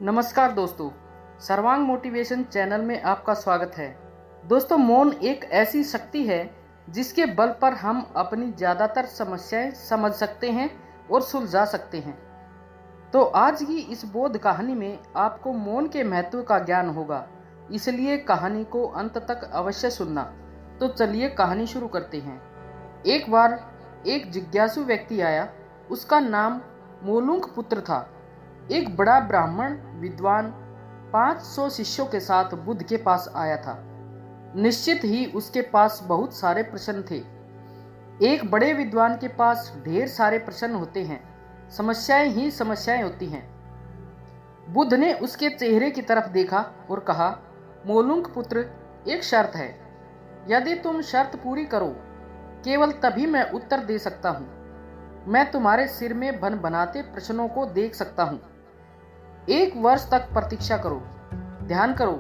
नमस्कार दोस्तों, सर्वांग मोटिवेशन चैनल में आपका स्वागत है। दोस्तों, मौन एक ऐसी शक्ति है जिसके बल पर हम अपनी ज़्यादातर समस्याएं समझ सकते हैं और सुलझा सकते हैं। तो आज की इस बोध कहानी में आपको मौन के महत्व का ज्ञान होगा, इसलिए कहानी को अंत तक अवश्य सुनना। तो चलिए कहानी शुरू करते हैं। एक बार एक जिज्ञासु व्यक्ति आया। उसका नाम मोलुंक पुत्र था। एक बड़ा ब्राह्मण विद्वान 500 शिष्यों के साथ बुद्ध के पास आया था। निश्चित ही उसके पास बहुत सारे प्रश्न थे। एक बड़े विद्वान के पास ढेर सारे प्रश्न होते हैं, समस्याएं ही समस्याएं होती हैं। बुद्ध ने उसके चेहरे की तरफ देखा और कहा, मोलुंक पुत्र, एक शर्त है। यदि तुम शर्त पूरी करो, केवल तभी मैं उत्तर दे सकता हूँ। मैं तुम्हारे सिर में बन बनाते प्रश्नों को देख सकता हूँ। 1 वर्ष तक प्रतीक्षा करो, ध्यान करो,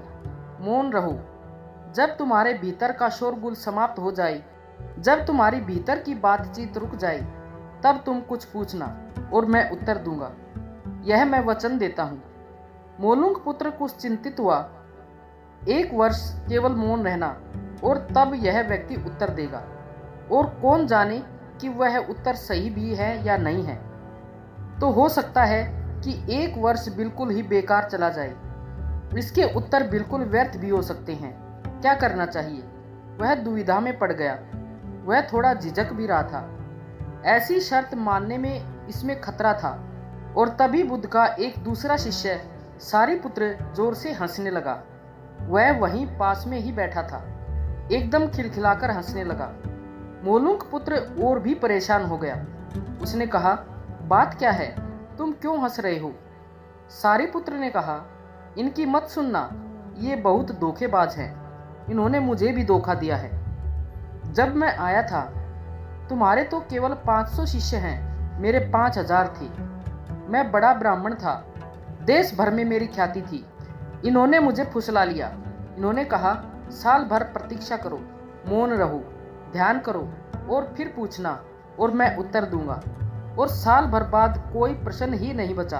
मौन रहो। जब तुम्हारे भीतर का शोरगुल समाप्त हो जाए, जब तुम्हारी भीतर की बातचीत रुक जाए, तब तुम कुछ पूछना और मैं उत्तर दूंगा। यह मैं वचन देता हूँ। मोलुंक पुत्र कुछ चिंतित हुआ। 1 वर्ष केवल मौन रहना और तब यह व्यक्ति उत्तर देगा, और कौन जाने कि वह उत्तर सही भी है या नहीं है। तो हो सकता है कि 1 वर्ष बिल्कुल ही बेकार चला जाए। इसके उत्तर बिल्कुल व्यर्थ भी हो सकते हैं। क्या करना चाहिए? वह दुविधा में पड़ गया। वह थोड़ा झिझक भी रहा था। ऐसी शर्त मानने में इसमें खतरा था। और तभी बुद्ध का एक दूसरा शिष्य सारिपुत्र जोर से हंसने लगा। वह वहीं पास में ही बैठा था, एकदम खिलखिलाकर हंसने लगा। मोलुंक पुत्र और भी परेशान हो गया। उसने कहा, बात क्या है? तुम क्यों हंस रहे हो? सारिपुत्र ने कहा, इनकी मत सुनना, ये बहुत धोखेबाज हैं। इन्होंने मुझे भी धोखा दिया है। जब मैं आया था, तुम्हारे तो केवल 500 शिष्य हैं, मेरे 5000 थे। मैं बड़ा ब्राह्मण था, देश भर में मेरी ख्याति थी। इन्होंने मुझे फुसला लिया। इन्होंने कहा, साल भर प्रतीक्षा करो, मौन रहो, ध्यान करो और फिर पूछना और मैं उत्तर दूंगा। और साल भर बाद कोई प्रश्न ही नहीं बचा।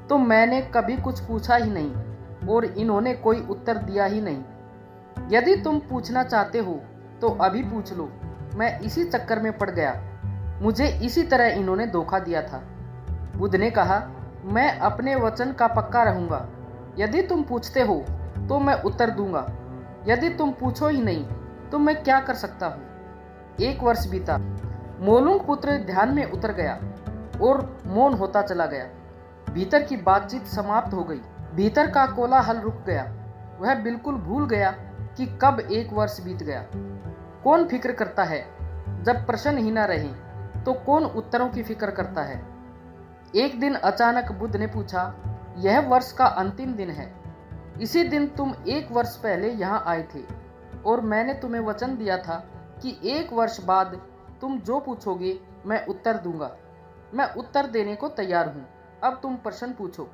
तो मैंने कभी कुछ पूछा ही नहीं और इन्होंने कोई उत्तर दिया ही नहीं। यदि तुम पूछना चाहते हो तो अभी पूछ लो। मैं इसी चक्कर में पड़ गया। मुझे इसी तरह इन्होंने धोखा दिया था। बुद्ध ने कहा, मैं अपने वचन का पक्का रहूंगा। यदि तुम पूछते हो तो मैं उत्तर दूंगा। यदि तुम पूछो ही नहीं तो मैं क्या कर सकता हूँ? 1 वर्ष बीता। मोलुंक पुत्र ध्यान में उतर गया और मौन होता चला गया। भीतर की बातचीत समाप्त हो गई। भीतर का कोलाहल रुक गया। वह बिल्कुल भूल गया कि कब 1 वर्ष बीत गया। कौन फिक्र करता है? जब प्रश्न ही ना रहे तो कौन उत्तरों की फिक्र करता है? एक दिन अचानक बुद्ध ने पूछा, यह वर्ष का अंतिम दिन है। इसी दिन तुम 1 वर्ष पहले यहाँ आए थे और मैंने तुम्हें वचन दिया था कि 1 वर्ष बाद तुम जो पूछोगे मैं उत्तर दूंगा। मैं उत्तर देने को तैयार हूं। अब तुम प्रश्न पूछो।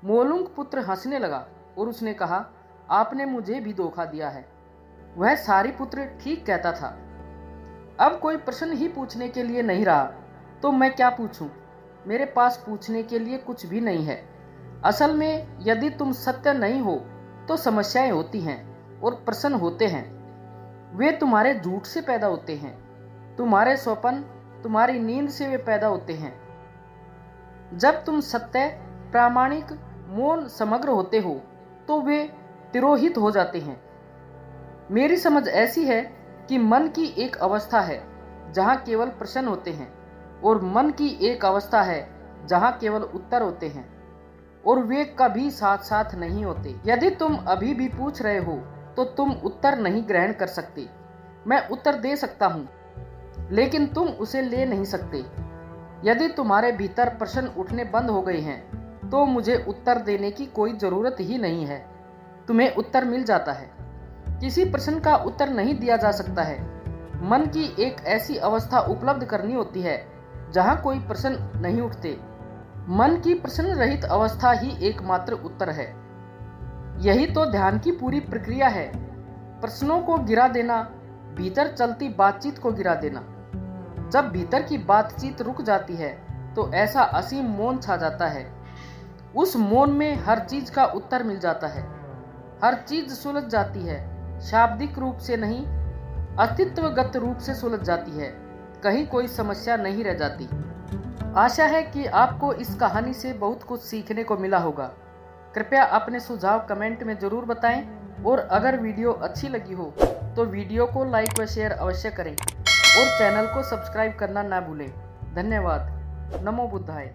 मोलुंक पुत्र हंसने लगा और उसने कहा, आपने मुझे भी धोखा दिया है। वह सारिपुत्र ठीक कहता था। अब कोई प्रश्न ही पूछने के लिए नहीं रहा तो मैं क्या पूछूं? मेरे पास पूछने के लिए कुछ भी नहीं है। असल में यदि तुम सत्य नहीं हो तो समस्याएं होती हैं और प्रश्न होते हैं। वे तुम्हारे झूठ से पैदा होते हैं। तुम्हारे स्वप्न, तुम्हारी नींद से वे पैदा होते हैं। जब तुम सत्य, प्रामाणिक, मौन, समग्र होते हो तो वे तिरोहित हो जाते हैं। मेरी समझ ऐसी है कि मन की एक अवस्था है जहां केवल प्रश्न होते हैं और मन की एक अवस्था है जहां केवल उत्तर होते हैं, और वे कभी साथ साथ नहीं होते। यदि तुम अभी भी पूछ रहे हो तो तुम उत्तर नहीं ग्रहण कर सकते। मैं उत्तर दे सकता हूं, लेकिन तुम उसे ले नहीं सकते। यदि तुम्हारे भीतर प्रश्न उठने बंद हो गए हैं तो मुझे उत्तर देने की कोई जरूरत ही नहीं है। तुम्हें उत्तर मिल जाता है। किसी प्रश्न का उत्तर नहीं दिया जा सकता है। मन की एक ऐसी अवस्था उपलब्ध करनी होती है जहां कोई प्रश्न नहीं उठते। मन की प्रश्न रहित अवस्था ही एकमात्र उत्तर है। यही तो ध्यान की पूरी प्रक्रिया है। प्रश्नों को गिरा देना, भीतर चलती बातचीत को गिरा देना। जब भीतर की बातचीत रुक जाती है तो ऐसा असीम मौन छा जाता है। उस मौन में हर चीज का उत्तर मिल जाता है, हर चीज सुलझ जाती है। शाब्दिक रूप से नहीं, अस्तित्वगत रूप से सुलझ जाती है, कहीं कोई समस्या नहीं रह जाती। आशा है कि आपको इस कहानी से बहुत कुछ सीखने को मिला होगा। कृपया अपने सुझाव कमेंट में ज़रूर बताएं और अगर वीडियो अच्छी लगी हो तो वीडियो को लाइक व शेयर अवश्य करें और चैनल को सब्सक्राइब करना ना भूलें। धन्यवाद। नमो बुद्धाय।